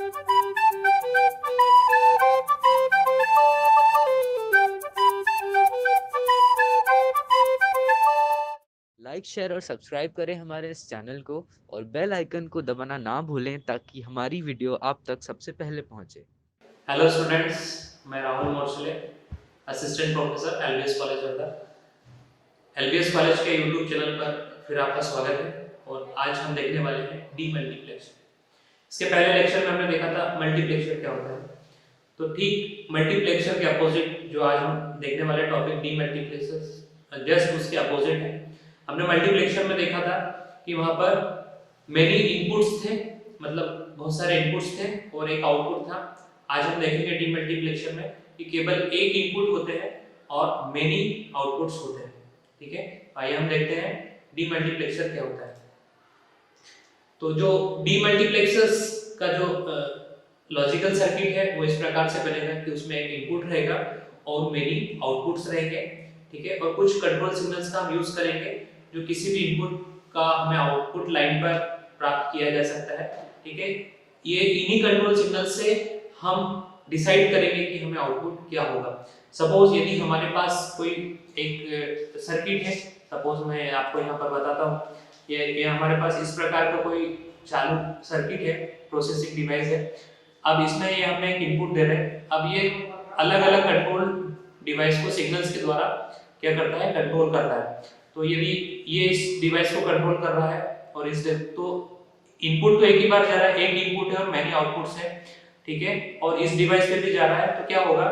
Like share और subscribe करें हमारे इस चैनल को और बेल आइकन को दबाना ना भूलें ताकि हमारी वीडियो आप तक सबसे पहले पहुंचे। हेलो स्टूडेंट्स, मैं Rahul Morshle, assistant professor LBS college Wardha. LBS college के यूट्यूब चैनल पर फिर आपका स्वागत है और आज हम देखने वाले हैं डी मल्टीप्लेक्स। इसके पहले लेक्चर में हमने देखा था मल्टीप्लेक्सर क्या होता है। तो ठीक मल्टीप्लेक्सर के अपोजिट जो आज हम देखने वाले टॉपिक डी मल्टीप्लेक्सर जस्ट उसके अपोजिट है। हमने मल्टीप्लेक्सर में देखा था कि वहां पर मेनी इनपुट्स थे, मतलब बहुत सारे इनपुट्स थे और एक आउटपुट था। आज हम देखेंगे डी मल्टीप्लेक्सर में कि केवल एक इनपुट होते हैं और मेनी आउटपुट्स होते हैं। ठीक है, आइए हम देखते हैं डी मल्टीप्लेक्सर क्या होता है। तो जो डी मल्टीप्लेक्सर्स का जो लॉजिकल सर्किट है वो इस प्रकार से बनेगा कि उसमें एक इनपुट रहेगा और मेनी आउटपुट्स रहेंगे। ठीक है, और कुछ कंट्रोल सिग्नल्स का हम यूज करेंगे जो किसी भी इनपुट का हमें आउटपुट लाइन पर प्राप्त किया जा सकता है। ठीक है, ये इन्हीं कंट्रोल सिग्नल से हम डिसाइड करेंगे कि हमें आउटपुट क्या होगा। सपोज यदि हमारे पास कोई एक सर्किट है, सपोज मैं आपको यहाँ पर बताता हूँ, ये हमारे पास इस प्रकार का कोई चालू सर्किट है, प्रोसेसिंग डिवाइस है। अब इसमें ये हमें एक इनपुट दे रहे हैं। अब ये अलग अलग कंट्रोल डिवाइस को सिग्नल्स के द्वारा क्या करता है, कंट्रोल करता है। तो यदि ये इस डिवाइस को कंट्रोल कर रहा है और इस तो इनपुट तो एक ही बार जा रहा है, एक इनपुट है और मैनी आउटपुट्स है। ठीक है, और इस डिवाइस पे भी जा रहा है, तो क्या होगा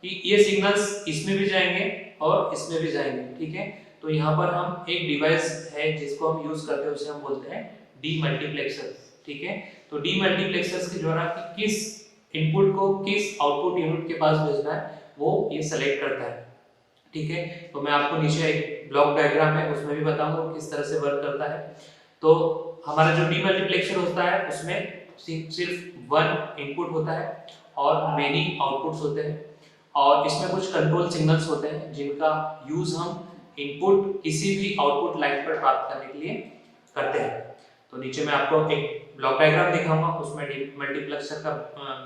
कि ये सिग्नल्स इसमें भी जाएंगे और इसमें भी जाएंगे। ठीक है, तो यहाँ पर हम एक डिवाइस है जिसको हम यूज करते हैं, उसे हम बोलते हैं डी मल्टीप्लेक्सर। ठीक है, तो डी मल्टीप्लेक्सर्स के द्वारा किस इनपुट को किस आउटपुट यूनिट के पास भेजना है वो ये सेलेक्ट करता है। ठीक है, तो मैं आपको नीचे एक ब्लॉक डायग्राम है उसमें भी बताऊंगा किस तरह से वर्क करता है। तो हमारा जो डी मल्टीप्लेक्सर होता है उसमें सिर्फ वन इनपुट होता है और मेनी आउटपुट्स होते हैं, और इसमें कुछ कंट्रोल सिग्नल्स होते हैं जिनका यूज हम इनपुट किसी भी आउटपुट लाइन पर प्राप्त करने के लिए करते हैं। तो नीचे मैं आपको एक ब्लॉक डायग्राम दिखाऊंगा, उसमें मल्टीप्लेक्सर का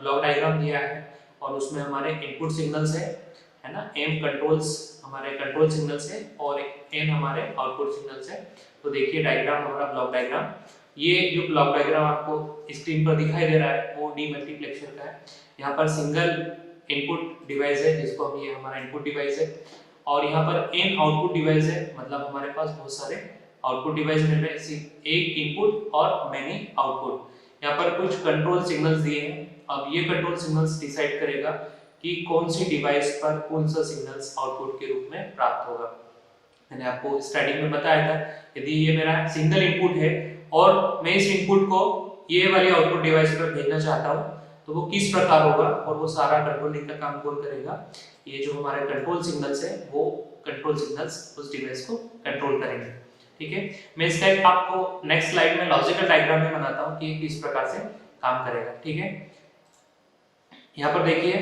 ब्लॉक डायग्राम दिया है और उसमें हमारे इनपुट सिग्नल्स है ना, एम कंट्रोल्स हमारे कंट्रोल सिग्नल्स है और एन हमारे आउटपुट सिग्नल्स है। तो देखिए डायग्राम हमारा ब्लॉक डायग्राम, ये जो ब्लॉक डायग्राम आपको स्क्रीन पर दिखाई दे रहा है वो डी मल्टीप्लेक्सर का है। यहाँ पर सिंगल इनपुट डिवाइस है जिसको हम ये हमारा इनपुट डिवाइस है, और यहाँ पर एन आउटपुट डिवाइस है, मतलब हमारे पास बहुत सारे आउटपुट डिवाइस मिल रहे हैं, एक इनपुट और मैनी आउटपुट। यहाँ पर कुछ कंट्रोल सिग्नल्स दिए हैं। अब ये कंट्रोल सिग्नल्स डिसाइड करेगा कि कौन सी डिवाइस पर कौन सा सिग्नल्स आउटपुट के रूप में प्राप्त होगा। मैंने आपको स्टार्टिंग में बताया था, यदि ये मेरा सिंगल इनपुट है और मैं इस इनपुट को ये वाली आउटपुट डिवाइस पर भेजना चाहता हूँ तो वो किस प्रकार होगा और वो सारा कंट्रोलिंग का काम कौन करेगा। ये जो हमारे कंट्रोल सिग्नल्स है वो कंट्रोल सिग्नल्स उस डिवाइस को कंट्रोल करेंगे। ठीक है, मैं इसका एक आपको नेक्स्ट स्लाइड में लॉजिकल डायग्राम में बनाता हूँ कि किस प्रकार से काम करेगा। ठीक है, यहाँ पर देखिए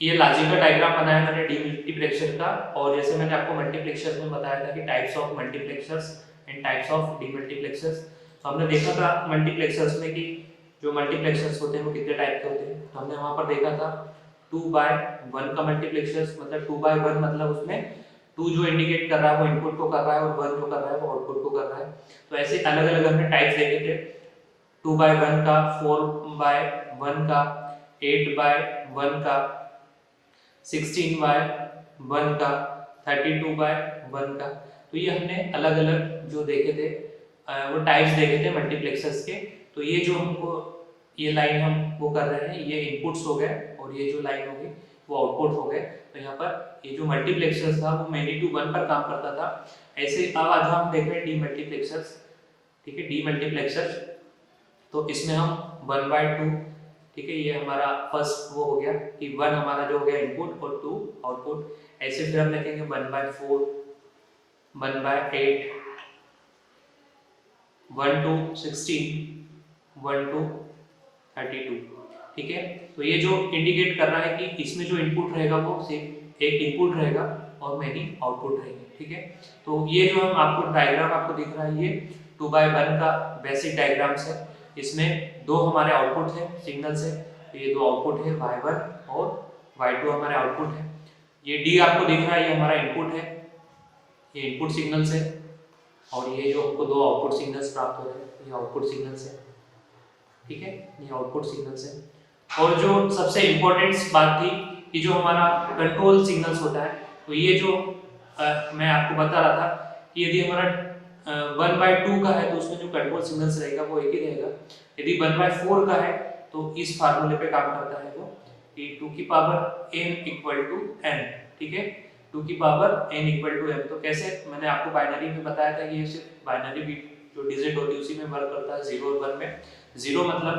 ये लॉजिकल डायग्राम बनाया मैंने डी मल्टीप्लेक्सर का, और जैसे मैंने आपको मल्टीप्लेक्सर्स में बताया था कि types of multiplexers and types of D multiplexers. तो हमने देखा था मल्टीप्लेक्सर्स में कि जो मल्टीप्लेक्सर्स होते हैं वो कितने टाइप के होते हैं। तो हमने वहां पर देखा था 2/1 का मल्टीप्लेक्सर्स, मतलब 2/1 मतलब उसमें 2 जो इंडिकेट कर रहा है वो इनपुट को कर रहा है और 1 जो कर रहा है वो आउटपुट को कर रहा है। तो ऐसे अलग अलग हमने टाइप्स देखे थे, 2/1 का, 4/1 का, 8/1 का, 16/1 का, 32/1 का। तो ये हमने अलग अलग जो देखे थे वो टाइप्स देखे थे मल्टीप्लेक्सर्स के। तो ये जो हमको ये लाइन हम वो कर रहे हैं ये इनपुट्स हो गए और ये जो लाइन होगी वो आउटपुट हो गए। तो यहाँ पर ये जो मल्टीप्लेक्सर्स था वो मैनी टू वन पर काम करता था। ऐसे अब आज हम देख रहे हैं डी मल्टीप्लेक्सर्स। ठीक है, डी मल्टीप्लेक्सर्स तो इसमें हम 1/2, ठीक है, ये हमारा फर्स्ट वो हो गया कि 1 हमारा जो हो गया इनपुट और 2 आउटपुट। ऐसे फिर हम देखेंगे 1/4, 1/8, 1 to 16, 1 to 32। ठीक है, तो ये जो इंडिकेट कर रहा है कि इसमें जो इनपुट रहेगा वो सिर्फ एक इनपुट रहेगा और मैनी आउटपुट रहेंगे। ठीक है, तो ये जो हम आपको डायग्राम आपको दिख रहा है ये 2/1 का बेसिक डायग्राम्स है। इसमें दो हमारे आउटपुट है सिग्नल से, तो ये दो आउटपुट है y1 और y2 हमारे आउटपुट है। ये D आपको दिख रहा है, ये हमारा इनपुट है, ये इनपुट सिग्नल से, और ये जो हमको दो आउटपुट सिग्नल्स प्राप्त हो रहे हैं ये आउटपुट सिग्नल से, ठीक है, ये आउटपुट सिग्नल से। और जो सबसे इम्पोर्टेंट बात थी कि जो हमारा कंट्रोल सिग्नल्स होता है, तो ये जो मैं आपको बता रहा था कि यदि हमारा 1/2 का है तो उसमें जो कंट्रोल सिग्नल्स रहेगा वो एक ही रहेगा। यदि 1/4 का है तो इस फार्मूले पे काम करता है वो कि 2 की power n equal to n, ठीक है, 2 की power n equal to m। तो कैसे, मैंने आपको बाइनरी में बताया था कि ये सिर्फ बाइनरी जो डिजिट होती है उसी में वर्क करता है, 0 और 1 में। 0 मतलब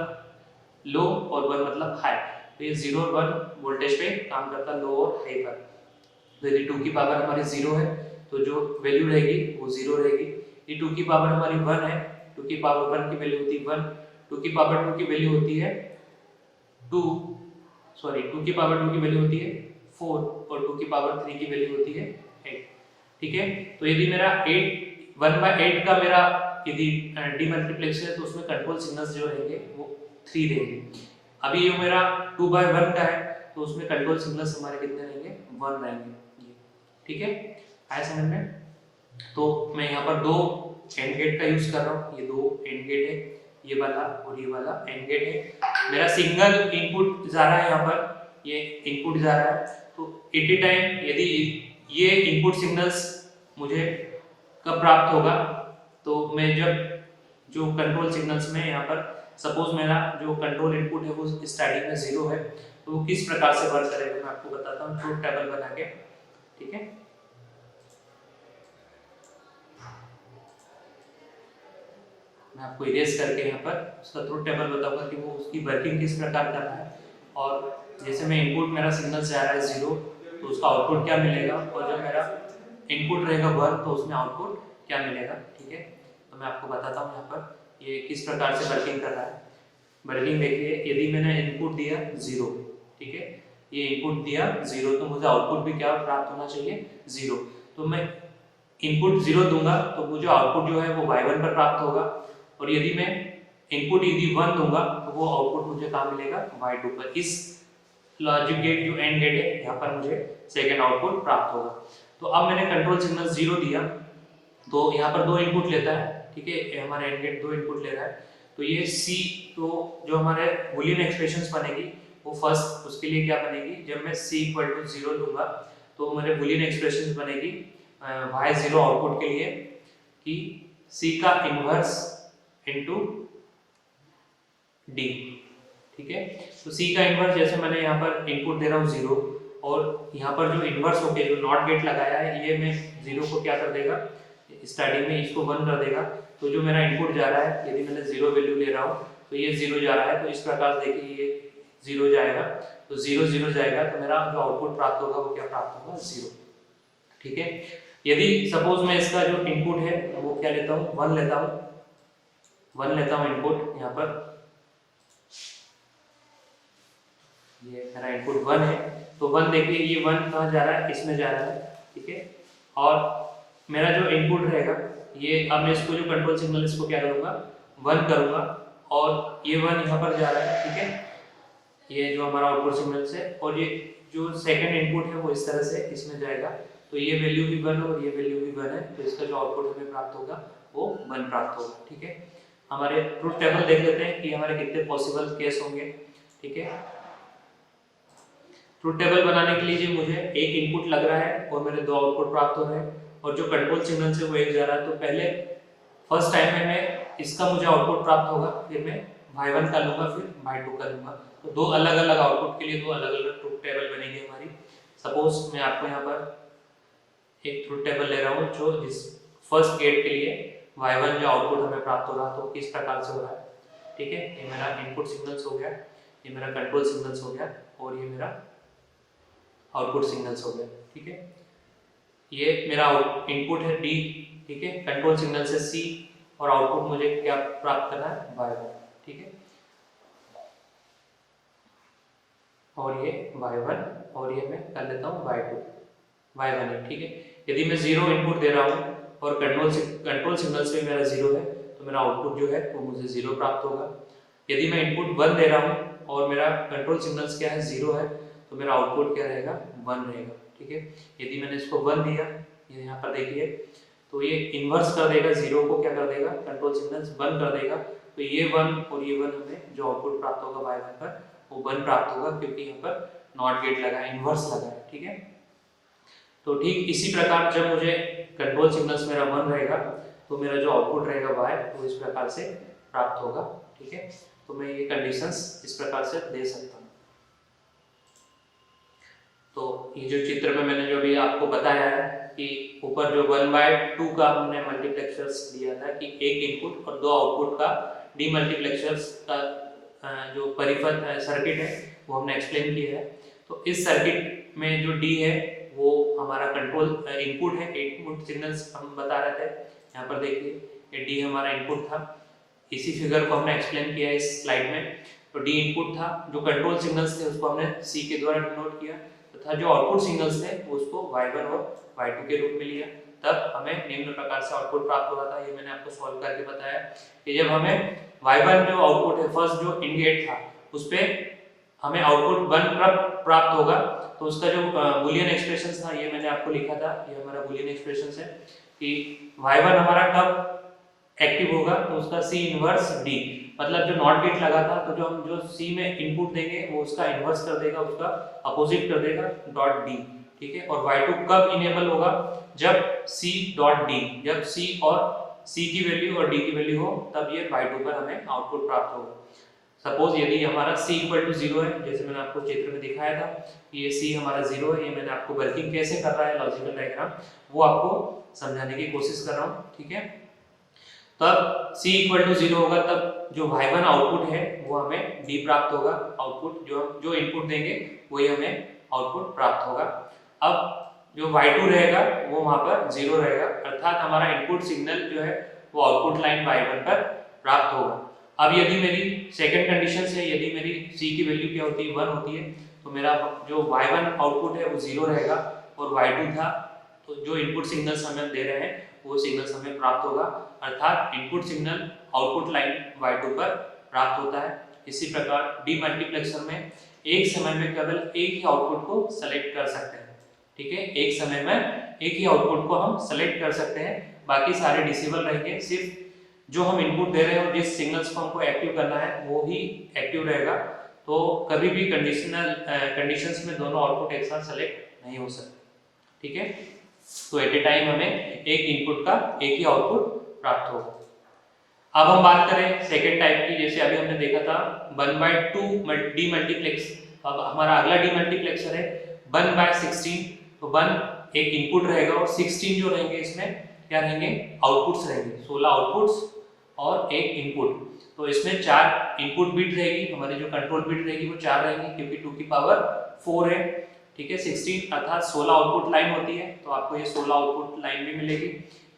लो और 1 मतलब हाई, तो ये 0 और 1 वोल्टेज पे काम करता है, लो और हाई पर। तो यदि 2 की पावर हमारी 0 है तो जो वैल्यू रहेगी वो 0 रहेगी। यदि 2 की पावर हमारी 1 है, 2 की पावर 1 की वैल्यू होती है 1, 2 की पावर 2 की वैल्यू होती है 2 2 की पावर 2 की वैल्यू होती है 4 और 2 की पावर 3 की वैल्यू होती है 8, ठीक है। तो यदि मेरा 1/8 का मेरा यदि डीमल्टीप्लेक्स है तो उसमें कंट्रोल सिग्नल्स जो रहेंगे वो 3 रहेंगे। अभी ये मेरा 2/1 का है तो उसमें कंट्रोल सिग्नल्स हमारे कितने रहेंगे, 1 रहेंगे, ठीक है, आया समझ में। तो मैं यहाँ पर दो एंड गेट का यूज कर रहा हूँ, ये दो एंड गेट है, ये वाला और ये वाला एंड गेट है। मेरा सिंगल इनपुट जा रहा है, यहाँ पर ये इनपुट जा रहा है, तो एट ए टाइम यदि ये इनपुट सिग्नल्स मुझे कब प्राप्त होगा, तो मैं जब जो कंट्रोल सिग्नल्स में यहाँ पर सपोज मेरा जो कंट्रोल इनपुट है वो स्टार्टिंग में 0 है, तो वो किस प्रकार से वर्क करेगा मैं आपको बताता हूँ ट्रुथ टेबल बना के, ठीक है। मैं आपको इरेज करके यहाँ पर उसका ट्रुथ टेबल बताऊंगा कि वो उसकी वर्किंग किस प्रकार कर रहा है। और जैसे मैं इनपुट मेरा सिग्नल जा रहा है 0, तो उसका आउटपुट क्या मिलेगा, और जब मेरा इनपुट रहेगा 1 तो उसमें आउटपुट क्या मिलेगा, ठीक है। तो मैं आपको बताता हूँ यहाँ पर ये किस प्रकार से वर्किंग कर रहा है। वर्किंग देखिए, यदि मैंने इनपुट दिया 0, ठीक है, ये इनपुट दिया 0 तो मुझे आउटपुट भी क्या प्राप्त होना चाहिए, 0। तो मैं इनपुट 0 दूंगा तो मुझे आउटपुट जो है वो y1 पर प्राप्त होगा, और यदि मैं इनपुट यदि 1 दूंगा तो वो आउटपुट मुझे कहाँ मिलेगा, y2 पर। इस लॉजिक गेट जो एंड गेट है यहाँ पर मुझे सेकंड आउटपुट प्राप्त होगा। तो अब मैंने कंट्रोल सिग्नल 0 दिया, तो यहाँ पर दो इनपुट लेता है, ठीक है, हमारा एंड गेट दो इनपुट ले रहा है, तो ये C, तो जो हमारे बूलियन एक्सप्रेशंस बनेगी वो फर्स्ट उसके लिए क्या बनेगी, जब मैं C इक्वल टू 0 दूंगा तो मेरे बूलियन एक्सप्रेशंस बनेगी y0 आउटपुट के लिए कि C का इनवर्स इनटू D, ठीक है। तो C का इनवर्स, जैसे मैंने यहाँ पर इनपुट दे रहा हूँ 0 और यहाँ पर जो इनवर्स होके जो नॉट गेट लगाया है ये मैं 0 को क्या कर देगा, स्टार्टिंग में इसको 1 कर देगा, तो जो मेरा इनपुट जा रहा है यदि मैंने 0 वैल्यू ले रहा हूँ तो ये 0 जा रहा है, तो इस प्रकार देखिए ये 0 जाएगा, तो 0 0 जाएगा, तो मेरा जो आउटपुट प्राप्त होगा वो क्या प्राप्त होगा, 0, ठीक है। यदि सपोज मैं इसका जो इनपुट है वो क्या लेता हूँ, 1 लेता हूँ, 1 लेता हूँ इनपुट, यहाँ पर ये मेरा इनपुट 1 है, तो 1 देखिए ये 1 कहाँ जा रहा है, इसमें जा रहा है, ठीक है। और मेरा जो इनपुट रहेगा ये, अब मैं इसको जो कंट्रोल सिग्नल इसको क्या करूँगा, 1 करूँगा, और ये 1 यहाँ पर जा रहा है, ठीक है, ये जो हमारा आउटपुट सिग्नल से, और ये जो सेकंड इनपुट है वो इस तरह से इसमें जाएगा, तो ये वैल्यू भी 1 और ये वैल्यू भी 1 है, तो इसका जो आउटपुट हमें प्राप्त होगा वो 1 प्राप्त होगा, ठीक है। हमारे ट्रुथ टेबल देख लेते हैं कि हमारे कितने पॉसिबल केस होंगे, ठीक है। ट्रुथ टेबल बनाने के लिए मुझे एक इनपुट लग रहा है और मेरे दो आउटपुट प्राप्त हो रहे हैं, और जो कंट्रोल सिग्नल से वो एक जा रहा है, तो पहले फर्स्ट टाइम में मैं इसका मुझे आउटपुट प्राप्त होगा, फिर मैं y1 का लूंगा, फिर y2 का लूंगा, तो दो अलग अलग आउटपुट के लिए दो अलग अलग ट्रुथ टेबल बनेगी हमारी। सपोज मैं आपको यहाँ पर एक ट्रुथ टेबल ले रहा हूँ जो इस फर्स्ट गेट के लिए y1 जो आउटपुट हमें प्राप्त हो रहा है तो किस प्रकार से हो रहा है, ठीक है। ये मेरा इनपुट सिग्नल्स हो गया, ये मेरा कंट्रोल सिग्नल्स हो गया, और ये मेरा आउटपुट सिग्नल्स हो गया, ठीक है। ये मेरा इनपुट है D, ठीक है, कंट्रोल सिग्नल से C, और आउटपुट मुझे क्या प्राप्त करना है, y1, ठीक है, और ये y1, और ये मैं कर लेता हूँ y2, y1 है, ठीक है। यदि मैं 0 इनपुट दे रहा हूँ और कंट्रोल सिग्नल से मेरा 0 है, तो तो मेरा आउटपुट जो है वो मुझे 0 प्राप्त होगा। यदि मैं इनपुट 1 दे रहा हूँ और मेरा कंट्रोल सिग्नल्स क्या है 0 है, तो मेरा आउटपुट क्या रहेगा 1 रहेगा। ठीक है, यदि मैंने इसको 1 दिया, ये यहाँ पर देखिए, तो ये इन्वर्स कर देगा, 0 को क्या कर देगा, कंट्रोल सिग्नल्स 1 कर देगा। तो ये 1 और ये 1 हमें जो आउटपुट प्राप्त होगा y1 पर वो 1 प्राप्त होगा, क्योंकि यहाँ पर नॉट गेट लगा है, इन्वर्स लगा है। ठीक है, तो ठीक इसी प्रकार जब मुझे कंट्रोल सिग्नल्स मेरा 1 रहेगा तो मेरा जो आउटपुट रहेगा y वो इस प्रकार से प्राप्त होगा। ठीक है, तो मैं ये कंडीशंस इस प्रकार से दे सकता हूँ। तो ये जो चित्र में मैंने जो भी आपको बताया है कि ऊपर जो 1/2 का हमने मल्टीप्लेक्सर्स दिया था कि एक इनपुट और 2 आउटपुट का डीमल्टीप्लेक्सर्स का जो परिपथ सर्किट है वो हमने एक्सप्लेन किया है। तो इस सर्किट में जो डी है वो हमारा कंट्रोल इनपुट है, इनपुट सिग्नल्स हम बता रहे थे। यहाँ पर देखिए ये डी हमारा इनपुट था, इसी फिगर को हमने एक्सप्लेन किया इस स्लाइड में। तो डी इनपुट था, जो कंट्रोल सिग्नल्स थे उसको हमने सी के द्वारा डिनोट किया, तथा जो आउटपुट सिग्नल्स थे उसको y1 और y2 के रूप में लिया। तब हमें निम्न प्रकार से आउटपुट प्राप्त हो रहा था। ये मैंने आपको सॉल्व करके बताया कि जब हमें y1 जो आउटपुट है, फर्स्ट जो इन गेट था उस पे हमें आउटपुट 1 प्राप्त होगा, तो उसका जो बूलियन एक्सप्रेशन था ये मैंने आपको लिखा था, ये हमारा बूलियन एक्सप्रेशन है कि y1 हमारा कब एक्टिव होगा, तो उसका C इनवर्स D, मतलब जो नॉट गेट लगा था तो जो हम जो C में इनपुट देंगे वो उसका इनवर्स कर देगा, उसका अपोजिट कर देगा डॉट D। ठीक है, और y2 कब इनेबल होगा, जब C डॉट D, जब C और C की वैल्यू और D की वैल्यू हो तब ये y2 पर हमें आउटपुट प्राप्त होगा। सपोज यदि हमारा C इक्वल टू 0 है, जैसे मैंने आपको चित्र में दिखाया था कि ये C हमारा 0 है, ये मैंने आपको वर्किंग कैसे कर रहा है लॉजिकल डायग्राम वो आपको समझाने की कोशिश कर रहा हूँ। ठीक है, तब C इक्वल टू 0 होगा, तब जो y1 आउटपुट है वो हमें D प्राप्त होगा, आउटपुट जो इनपुट देंगे वही हमें आउटपुट प्राप्त होगा। अब जो y2 रहेगा वो वहां पर 0 रहेगा, अर्थात हमारा इनपुट सिग्नल जो है वो आउटपुट लाइन y1 पर प्राप्त होगा। अब यदि मेरी सेकंड कंडीशन से यदि मेरी C की वैल्यू क्या होती है 1 होती है, तो मेरा जो y1 आउटपुट है वो 0 रहेगा, और y2 था तो जो इनपुट सिग्नल्स हमें दे रहे हैं वो सिग्नल्स हमें प्राप्त होगा, अर्थात input signal output line y2 पर प्राप्त होता है। इसी प्रकार डीमल्टीप्लेक्सर में एक समय में केवल एक ही आउटपुट को सेलेक्ट कर सकते हैं। ठीक है, एक समय में एक ही आउटपुट को हम सेलेक्ट कर सकते हैं, बाकी सारे डिसेबल रहेंगे, सिर्फ जो हम इनपुट दे रहे हैं और जिस सिग्नल्स को हमको एक्टिव करना है वो ही एक्टिव रहेगा। तो कभी भी कंडीशंस में दोनों आउटपुट एक साथ सेलेक्ट नहीं हो सकते। ठीक है, तो एट ए टाइम हमें एक इनपुट का एक ही आउटपुट प्राप्त होगा। अब हम बात करें सेकेंड टाइप की, जैसे अभी हमने देखा था 1/2 डीमल्टीप्लेक्स, अब हमारा अगला डीमल्टीप्लेक्सर है 1/16। तो 1 एक इनपुट रहेगा और 16 जो रहेंगे इसमें क्या रहेंगे, आउटपुट्स रहेंगे, 16 आउटपुट्स और एक इनपुट। तो इसमें 4 इनपुट बिट रहेगी, हमारी जो कंट्रोल बिट रहेगी वो 4 रहेंगी, क्योंकि 2 की पावर 4 है। ठीक है, 16 अर्थात 16 आउटपुट लाइन होती है, तो आपको ये 16 आउटपुट लाइन भी मिलेगी।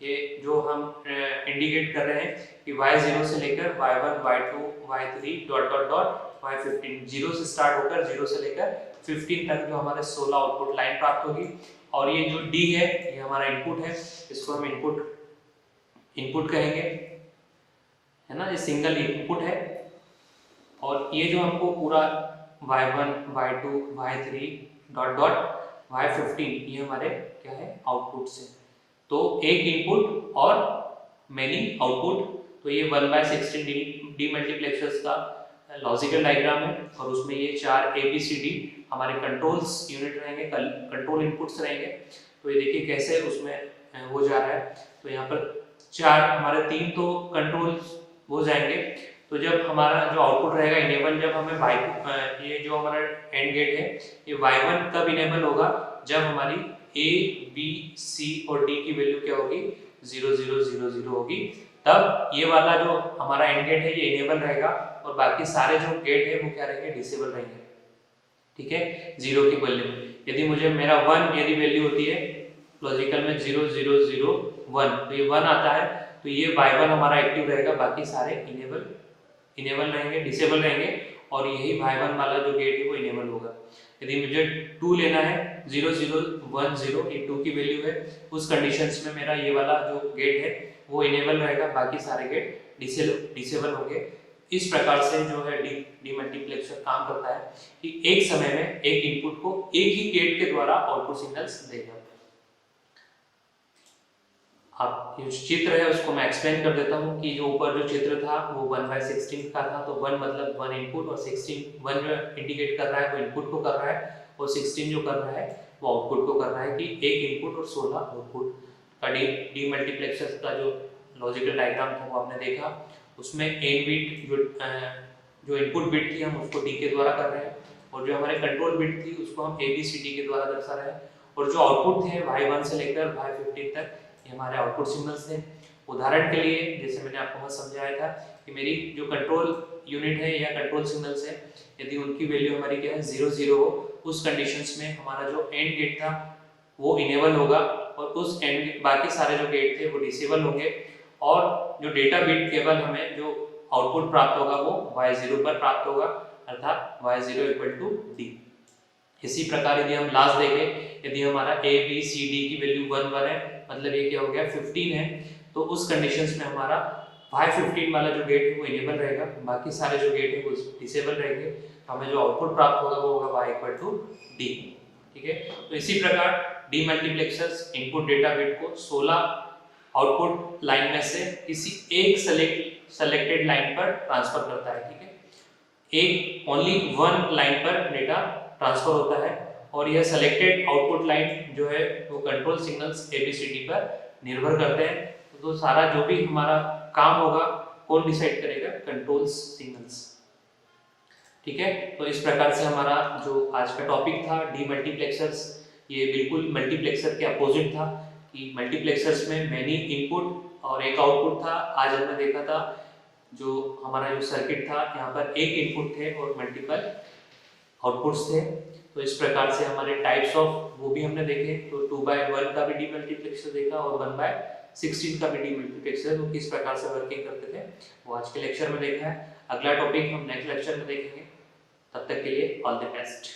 ये जो हम इंडिकेट कर रहे हैं कि y0 से लेकर y1 y2 y3 dot dot dot y15, 0 से स्टार्ट होकर 0 से लेकर 15 तक जो हमारे 16 आउटपुट लाइन प्राप्त होगी। और ये जो D है ये हमारा इनपुट है, इसको हम इनपुट कहेंगे, है ना, ये सिंगल इनपुट है। और ये जो हमको पूरा y1 y2 y3 dot dot y15 ये हमारे क्या है, आउटपुट से। तो एक इनपुट और मेनी आउटपुट, तो ये 1/16 डीमल्टीप्लेक्सर्स का लॉजिकल डायग्राम है, और उसमें ये 4 ABCD हमारे कंट्रोल्स यूनिट रहेंगे, कंट्रोल इनपुट्स रहेंगे। तो ये देखिए कैसे उसमें हो जा रहा है। तो यहाँ पर 4 हमारे 3 तो कंट्रोल्स हो जाएंगे। तो जब हमारा जो आउटपुट रहेगा इनेबल, जब हमें ये जो हमारा एंड गेट है ये y1 कब इनेबल होगा, जब हमारी A B C और D की वैल्यू क्या होगी, 0 0 0 0 होगी, तब ये वाला जो हमारा एंड गेट है ये इनेबल रहेगा, और बाकी सारे जो गेट है वो क्या रहेंगे, डिसेबल रहेंगे। ठीक है, 0 की वैल्यू यदि मुझे मेरा 1 यदि वैल्यू होती है लॉजिकल में 0 0 0 1, तो ये 1 आता है, तो ये y1 हमारा एक्टिव रहेगा, बाकी सारे इनेबल रहेंगे, डिसेबल रहेंगे, और यही y1 वाला जो गेट है वो इनेबल होगा। यदि मुझे 2 लेना है, 0 0 1 0 ये 2 की वैल्यू है, उस कंडीशंस में मेरा ये वाला जो गेट है वो इनेबल रहेगा, बाकी सारे गेट डिसेबल होंगे। इस प्रकार से जो है डीमल्टीप्लेक्सर काम करता है कि एक समय में एक इनपुट को एक ही गेट के द्वारा आउटपुट सिग्नल्स देगा। आप जो चित्र है उसको मैं एक्सप्लेन कर देता हूँ कि जो ऊपर जो चित्र था वो 1/16 का था, तो 1 मतलब 1 इनपुट और 16 1 जो इंडिकेट कर रहा है वो इनपुट को कर रहा है और 16 जो कर रहा है वो आउटपुट को कर रहा है कि एक इनपुट और 16 आउटपुट का डीमल्टीप्लेक्सर का जो लॉजिकल डायग्राम था वो आपने देखा। उसमें एन बिट जो इनपुट बिट थी हम उसको डी के द्वारा कर रहे हैं और जो हमारे कंट्रोल बिट थी उसको हम ए बी सी डी के द्वारा दर्शा रहे हैं और जो आउटपुट थे y1 से लेकर y15 तक ये हमारे आउटपुट सिग्नल्स थे। उदाहरण के लिए जैसे मैंने आपको वहाँ समझाया था कि मेरी जो कंट्रोल यूनिट है या कंट्रोल सिग्नल्स है यदि उनकी वैल्यू हमारी क्या है 0 0 हो, उस कंडीशंस में हमारा जो एंड गेट था वो इनेबल होगा और उस एंड बाकी सारे जो गेट थे वो डिसेबल होंगे और जो डेटा बिट केवल हमें जो आउटपुट प्राप्त होगा वो y0 पर प्राप्त होगा अर्थात y0 = d। इसी प्रकार यदि हम लास्ट देखें, यदि हमारा a b c d की वैल्यू 1 1 है मतलब ये क्या हो गया 15 है, तो उस कंडीशंस में हमारा y15 वाला जो गेट है वो इनेबल रहेगा, बाकी सारे जो गेट है वो डिसेबल रहेंगे, तो हमें जो आउटपुट प्राप्त होगा वो होगा y = d। ठीक है, तो इसी प्रकार डीमल्टीप्लेक्सर्स इनपुट डेटा बिट को 16 आउटपुट लाइन में से किसी एक सेलेक्टेड लाइन पर ट्रांसफर करता है। ठीक है, एक ओनली वन लाइन पर डेटा ट्रांसफर होता है और यह सेलेक्टेड आउटपुट लाइन जो है वो कंट्रोल सिग्नल्स ABCD पर निर्भर करते हैं। तो सारा जो भी हमारा काम होगा कौन डिसाइड करेगा? Control signals. ठीक है, तो इस प्रकार से हमारा जो आज का टॉपिक था डीमल्टीप्लेक्सर्स, ये बिल्कुल मल्टीप्लेक्सर के अपोजिट था कि मल्टीप्लेक्सर्स में मैनी इनपुट और एक आउटपुट था। आज हमने देखा था जो हमारा जो सर्किट था यहाँ पर एक इनपुट थे और मल्टीपल आउटपुट्स थे। तो इस प्रकार से हमारे टाइप्स ऑफ वो भी हमने देखे, तो 2/1 का भी डीमल्टीप्लेक्सर देखा और 1/16 का भी डीमल्टीप्लेक्सर वो किस प्रकार से वर्किंग करते थे वो आज के लेक्चर में देखा है। अगला टॉपिक हम नेक्स्ट लेक्चर में देखेंगे। तब तक के लिए ऑल द बेस्ट।